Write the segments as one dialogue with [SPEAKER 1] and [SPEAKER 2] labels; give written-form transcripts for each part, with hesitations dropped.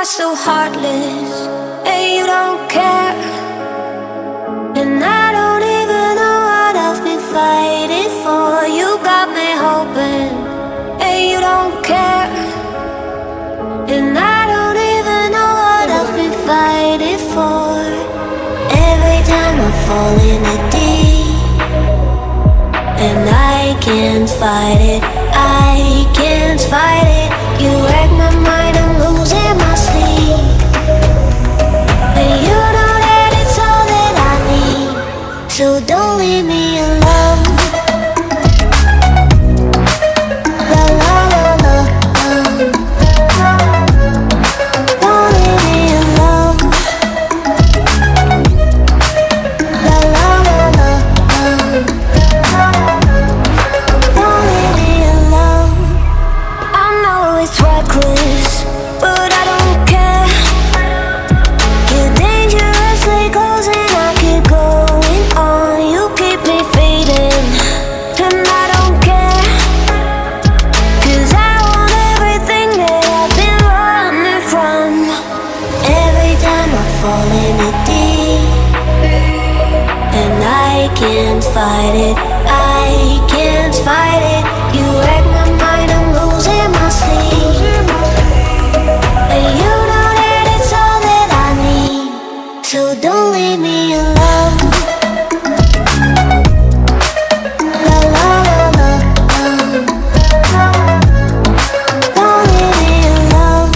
[SPEAKER 1] are so heartless, and you don't care. And I don't even know what I've been fighting for. You got me hoping, and you don't care. And I don't even know what I've been fighting for. Every time I fall in a deep, and I can't fight it, I can't fight it. You wreck my mind, I'm losing my sleep. And you know that it's all that I need, so don't leave me alone. La la la la, don't leave me alone. La la la la, don't leave me alone. I know it's reckless, but I don't care. You're dangerously close and I keep going on. You keep me fading, and I don't care. 'Cause I want everything that I've been running from. Every time I fall in it deep, and I can't fight it, I can't fight it. You wreck my mind, I'm losing my sleep. And you know that it's all that I need, so don't leave me alone. La la la la, don't leave me alone.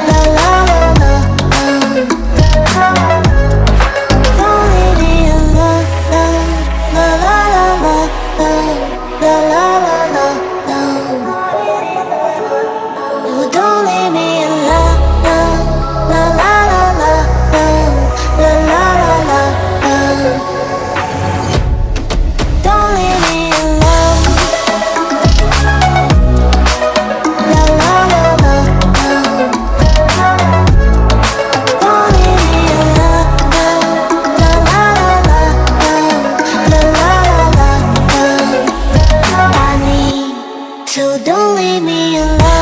[SPEAKER 1] La la la la, don't leave me alone. La la la la, la la la la, oh, don't leave me alone. La la la la, la la la la, don't leave me alone. La la la la, don't leave me alone. La la la la, la la la la, I need, so don't leave me alone.